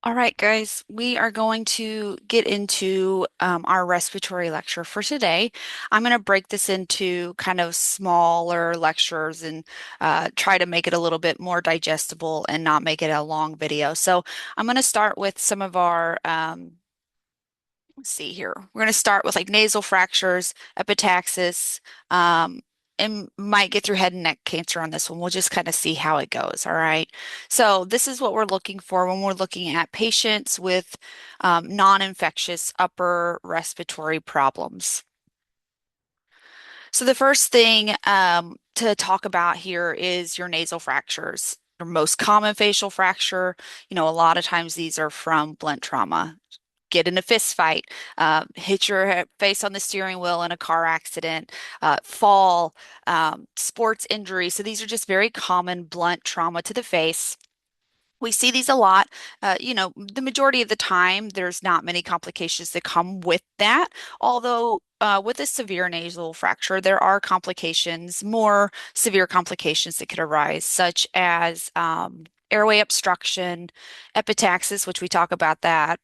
All right, guys, we are going to get into our respiratory lecture for today. I'm going to break this into kind of smaller lectures and try to make it a little bit more digestible and not make it a long video. So I'm going to start with some of our let's see here. We're going to start with like nasal fractures, epitaxis, um, and might get through head and neck cancer on this one. We'll just kind of see how it goes. All right. So this is what we're looking for when we're looking at patients with non-infectious upper respiratory problems. So the first thing to talk about here is your nasal fractures. Your most common facial fracture, a lot of times these are from blunt trauma. Get in a fist fight, hit your face on the steering wheel in a car accident, fall, sports injury. So these are just very common blunt trauma to the face. We see these a lot. The majority of the time, there's not many complications that come with that. Although, with a severe nasal fracture, there are complications, more severe complications that could arise, such as airway obstruction, epitaxis, which we talk about that.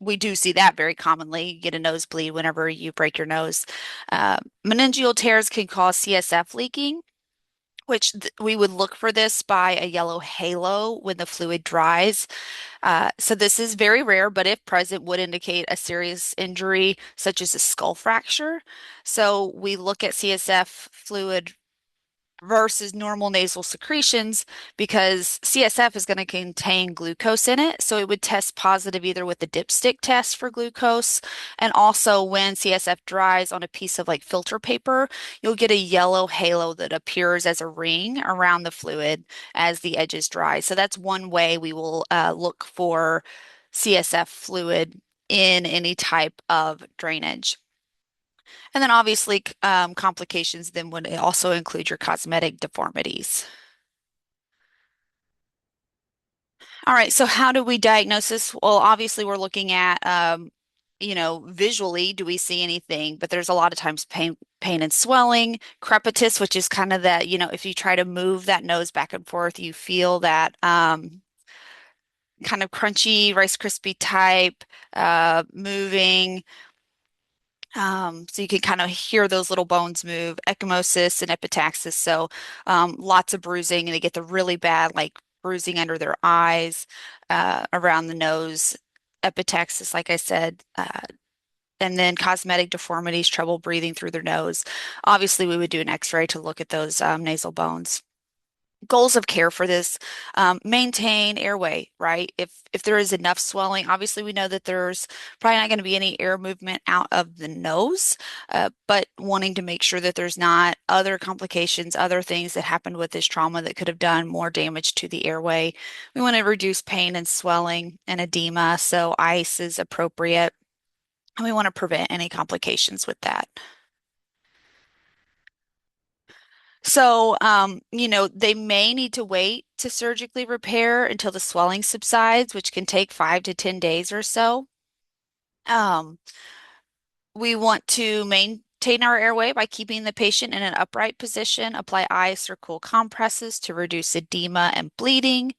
We do see that very commonly. You get a nosebleed whenever you break your nose. Uh, Meningeal tears can cause CSF leaking, which we would look for this by a yellow halo when the fluid dries. So this is very rare, but if present, would indicate a serious injury, such as a skull fracture. So we look at CSF fluid versus normal nasal secretions because CSF is going to contain glucose in it. So it would test positive either with the dipstick test for glucose, and also when CSF dries on a piece of like filter paper, you'll get a yellow halo that appears as a ring around the fluid as the edges dry. So that's one way we will look for CSF fluid in any type of drainage. And then obviously, complications then would also include your cosmetic deformities. All right, so how do we diagnose this? Well, obviously we're looking at, visually, do we see anything? But there's a lot of times pain and swelling, crepitus, which is kind of that, if you try to move that nose back and forth, you feel that kind of crunchy Rice Krispie type moving. So you can kind of hear those little bones move, ecchymosis and epitaxis. So lots of bruising, and they get the really bad, like bruising under their eyes, around the nose, epitaxis, like I said, and then cosmetic deformities, trouble breathing through their nose. Obviously, we would do an X-ray to look at those nasal bones. Goals of care for this, maintain airway, right? If there is enough swelling, obviously we know that there's probably not going to be any air movement out of the nose, but wanting to make sure that there's not other complications, other things that happened with this trauma that could have done more damage to the airway. We want to reduce pain and swelling and edema, so ice is appropriate, and we want to prevent any complications with that. So, they may need to wait to surgically repair until the swelling subsides, which can take 5 to 10 days or so. Um, we want to maintain our airway by keeping the patient in an upright position, apply ice or cool compresses to reduce edema and bleeding,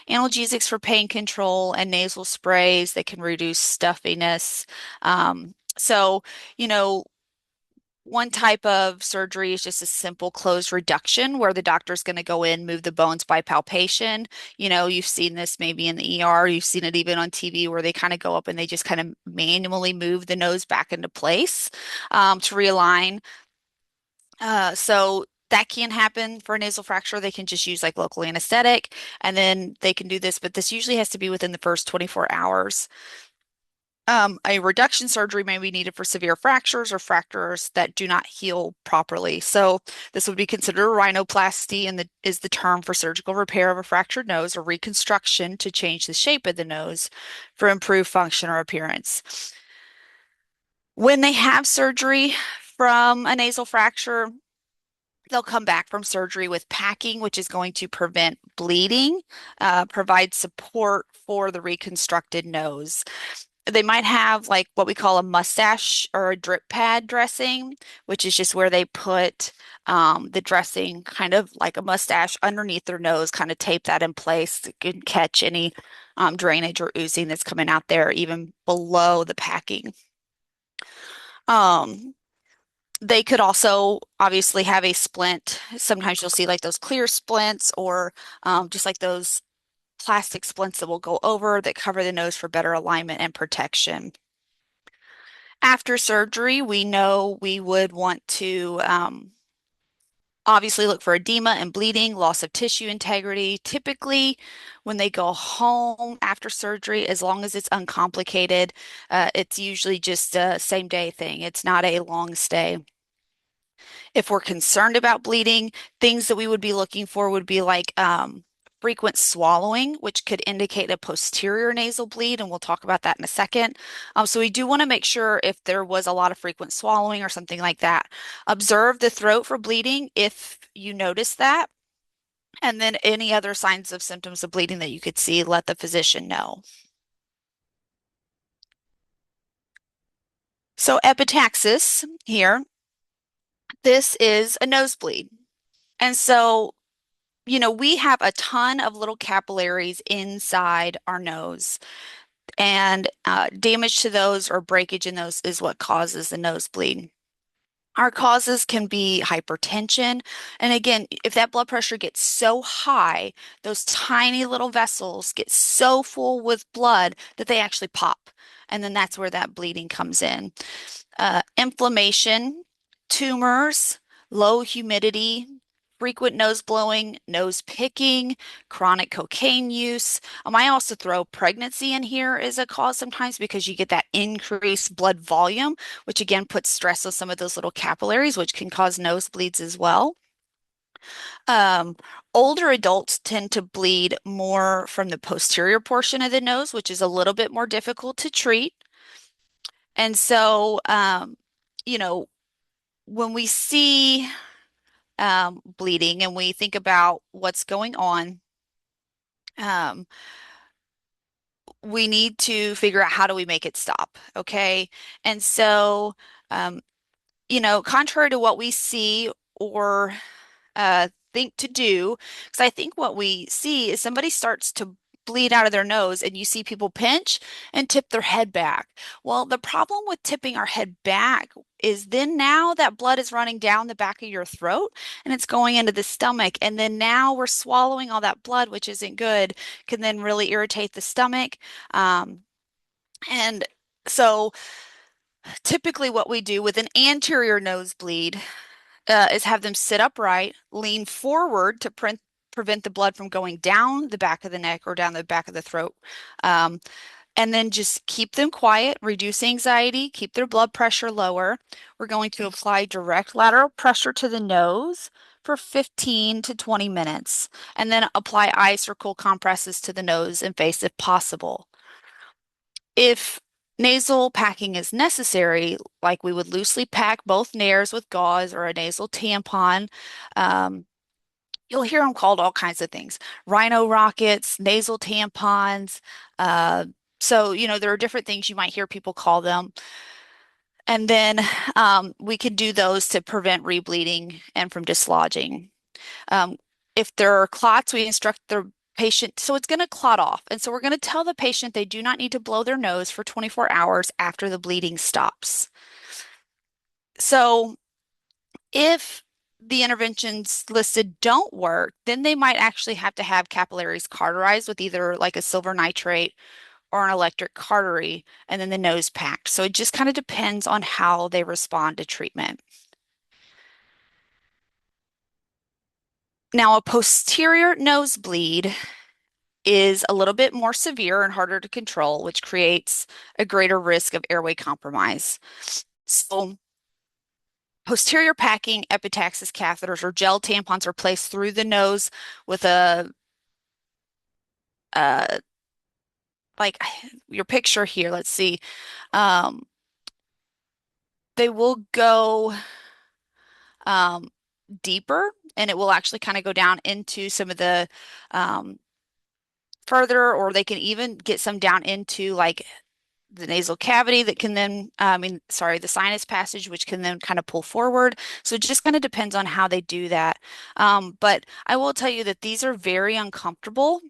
analgesics for pain control, and nasal sprays that can reduce stuffiness. So, you know, One type of surgery is just a simple closed reduction where the doctor's going to go in, move the bones by palpation. You've seen this maybe in the ER, you've seen it even on TV where they kind of go up and they just kind of manually move the nose back into place to realign. So that can happen for a nasal fracture. They can just use like local anesthetic and then they can do this, but this usually has to be within the first 24 hours. A reduction surgery may be needed for severe fractures or fractures that do not heal properly. So this would be considered a rhinoplasty and is the term for surgical repair of a fractured nose or reconstruction to change the shape of the nose for improved function or appearance. When they have surgery from a nasal fracture, they'll come back from surgery with packing, which is going to prevent bleeding, provide support for the reconstructed nose. They might have like what we call a mustache or a drip pad dressing, which is just where they put the dressing kind of like a mustache underneath their nose, kind of tape that in place to can catch any drainage or oozing that's coming out there, even below the packing. Um, they could also obviously have a splint. Sometimes you'll see like those clear splints or just like those plastic splints that will go over that cover the nose for better alignment and protection. After surgery, we know we would want to obviously look for edema and bleeding, loss of tissue integrity. Typically, when they go home after surgery, as long as it's uncomplicated, it's usually just a same day thing. It's not a long stay. If we're concerned about bleeding, things that we would be looking for would be like frequent swallowing, which could indicate a posterior nasal bleed, and we'll talk about that in a second. So we do want to make sure if there was a lot of frequent swallowing or something like that. Observe the throat for bleeding if you notice that, and then any other signs of symptoms of bleeding that you could see, let the physician know. So epitaxis here, this is a nosebleed. And so we have a ton of little capillaries inside our nose, and damage to those or breakage in those is what causes the nosebleed. Our causes can be hypertension. And again, if that blood pressure gets so high, those tiny little vessels get so full with blood that they actually pop. And then that's where that bleeding comes in. Inflammation, tumors, low humidity, frequent nose blowing, nose picking, chronic cocaine use. I also throw pregnancy in here as a cause sometimes because you get that increased blood volume, which again puts stress on some of those little capillaries, which can cause nosebleeds as well. Um, Older adults tend to bleed more from the posterior portion of the nose, which is a little bit more difficult to treat. And so, you know, when we see bleeding and we think about what's going on, um, we need to figure out how do we make it stop, okay? And so, um, contrary to what we see or think to do, because I think what we see is somebody starts to bleed out of their nose and you see people pinch and tip their head back. Well, the problem with tipping our head back is then now that blood is running down the back of your throat and it's going into the stomach. And then now we're swallowing all that blood, which isn't good, can then really irritate the stomach. Um, and so typically what we do with an anterior nosebleed is have them sit upright, lean forward to prevent the blood from going down the back of the neck or down the back of the throat. Um, and then just keep them quiet, reduce anxiety, keep their blood pressure lower. We're going to apply direct lateral pressure to the nose for 15 to 20 minutes, and then apply ice or cool compresses to the nose and face if possible. If nasal packing is necessary, like we would loosely pack both nares with gauze or a nasal tampon, um, you'll hear them called all kinds of things. Rhino rockets, nasal tampons. Uh, there are different things you might hear people call them. And then we could do those to prevent rebleeding and from dislodging. Um, if there are clots, we instruct the patient, so it's going to clot off. And so we're going to tell the patient they do not need to blow their nose for 24 hours after the bleeding stops. So if the interventions listed don't work, then they might actually have to have capillaries cauterized with either like a silver nitrate or an electric cautery, and then the nose packed. So it just kind of depends on how they respond to treatment. Now, a posterior nosebleed is a little bit more severe and harder to control, which creates a greater risk of airway compromise. So, posterior packing epitaxis catheters or gel tampons are placed through the nose with a uh, like your picture here. Let's see. Um, they will go um, deeper, and it will actually kind of go down into some of the um, further, or they can even get some down into like the nasal cavity that can then, I mean, sorry, the sinus passage, which can then kind of pull forward. So it just kind of depends on how they do that. But I will tell you that these are very uncomfortable.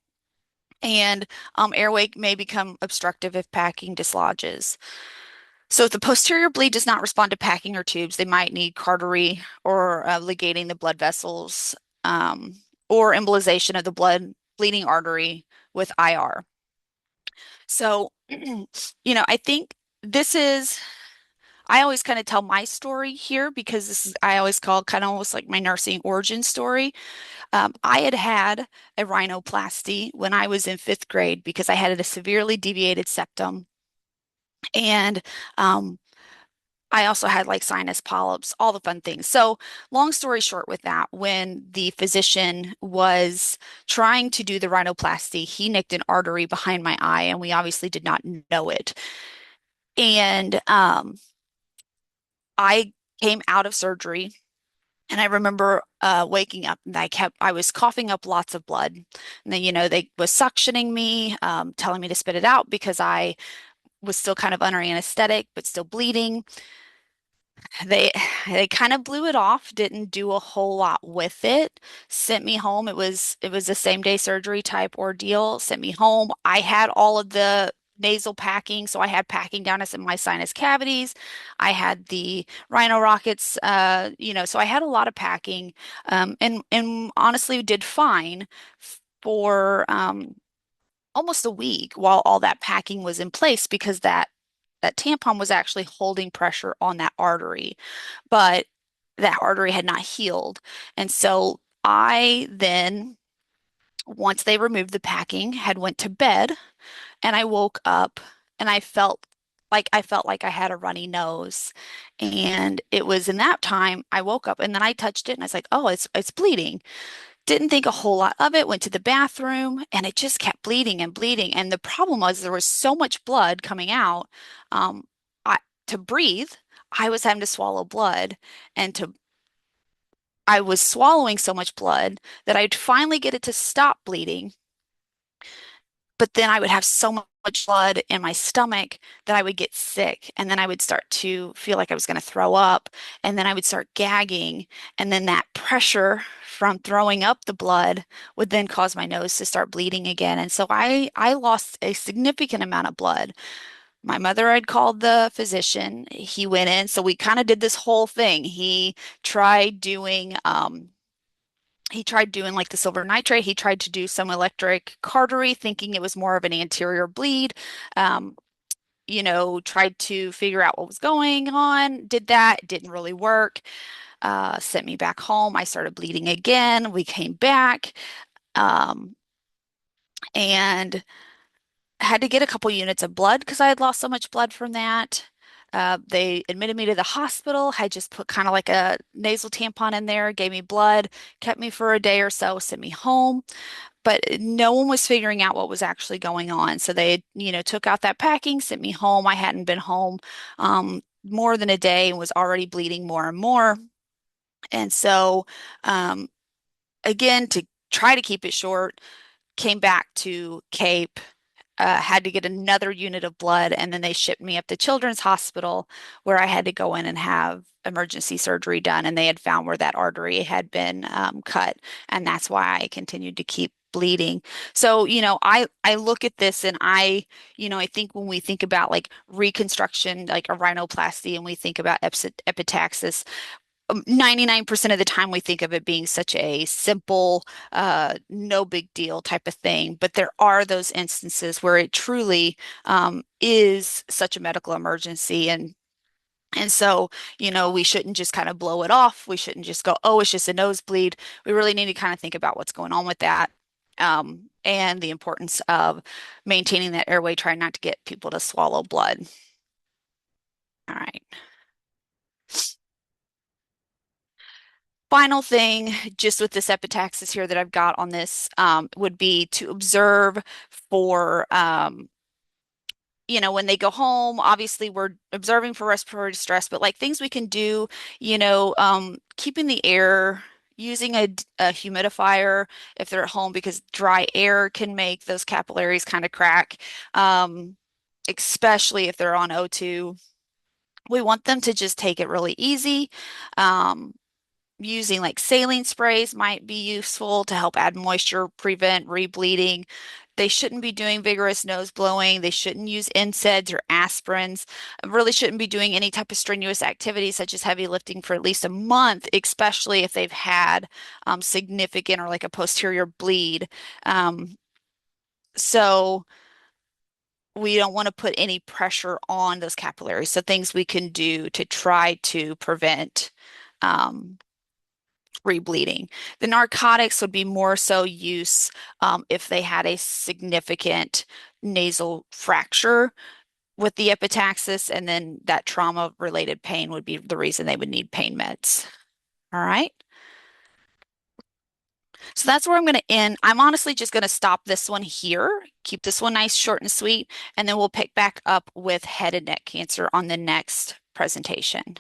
And airway may become obstructive if packing dislodges. So if the posterior bleed does not respond to packing or tubes, they might need cautery or ligating the blood vessels or embolization of the blood bleeding artery with IR. So, I think this is, I always kind of tell my story here because this is, I always call kind of almost like my nursing origin story. I had had a rhinoplasty when I was in fifth grade because I had a severely deviated septum. And I also had like sinus polyps, all the fun things. So, long story short, with that, when the physician was trying to do the rhinoplasty, he nicked an artery behind my eye, and we obviously did not know it. And I came out of surgery, and I remember waking up, and I was coughing up lots of blood. And then, they was suctioning me, telling me to spit it out because I was still kind of under anesthetic, but still bleeding. They they kind of blew it off, didn't do a whole lot with it. Sent me home. It was a same day surgery type ordeal. Sent me home. I had all of the nasal packing, so I had packing down in my sinus cavities. I had the rhino rockets, so I had a lot of packing, and honestly did fine for almost a week while all that packing was in place because that tampon was actually holding pressure on that artery, but that artery had not healed. And so I then, once they removed the packing, had went to bed and I woke up and I felt like I had a runny nose. And it was in that time I woke up and then I touched it and I was like, "Oh, it's bleeding." Didn't think a whole lot of it, went to the bathroom, and it just kept bleeding and bleeding. And the problem was there was so much blood coming out. Um, to breathe, I was having to swallow blood, and to I was swallowing so much blood that I'd finally get it to stop bleeding. But then I would have so much blood in my stomach that I would get sick. And then I would start to feel like I was going to throw up. And then I would start gagging. And then that pressure from throwing up the blood would then cause my nose to start bleeding again. And so I lost a significant amount of blood. My mother had called the physician. He went in. So we kind of did this whole thing. Tried doing, he tried doing like the silver nitrate. He tried to do some electric cautery, thinking it was more of an anterior bleed. Um, tried to figure out what was going on. Did that, didn't really work. Sent me back home. I started bleeding again. We came back, um, and had to get a couple units of blood because I had lost so much blood from that. They admitted me to the hospital, had just put kind of like a nasal tampon in there, gave me blood, kept me for a day or so, sent me home. But no one was figuring out what was actually going on. So they, took out that packing, sent me home. I hadn't been home more than a day and was already bleeding more and more. And so, um, again, to try to keep it short, came back to Cape, had to get another unit of blood, and then they shipped me up to Children's Hospital where I had to go in and have emergency surgery done. And they had found where that artery had been cut, and that's why I continued to keep bleeding. So, I look at this and I think when we think about like reconstruction, like a rhinoplasty, and we think about epitaxis, 99% of the time we think of it being such a simple, no big deal type of thing. But there are those instances where it truly is such a medical emergency. And so, we shouldn't just kind of blow it off. We shouldn't just go, "Oh, it's just a nosebleed." We really need to kind of think about what's going on with that. And the importance of maintaining that airway, trying not to get people to swallow blood. All right. Final thing, just with this epitaxis here that I've got on this, would be to observe for, when they go home. Obviously, we're observing for respiratory distress, but like things we can do, keeping the air, using a humidifier if they're at home because dry air can make those capillaries kind of crack. Um, especially if they're on O2. We want them to just take it really easy. Um, Using like saline sprays might be useful to help add moisture, prevent rebleeding. They shouldn't be doing vigorous nose blowing. They shouldn't use NSAIDs or aspirins. Really shouldn't be doing any type of strenuous activity such as heavy lifting for at least a month, especially if they've had significant or like a posterior bleed. Um, so we don't want to put any pressure on those capillaries. So things we can do to try to prevent um, rebleeding. The narcotics would be more so use if they had a significant nasal fracture with the epitaxis, and then that trauma-related pain would be the reason they would need pain meds. All right. So that's where I'm going to end. I'm honestly just going to stop this one here, keep this one nice, short, and sweet, and then we'll pick back up with head and neck cancer on the next presentation.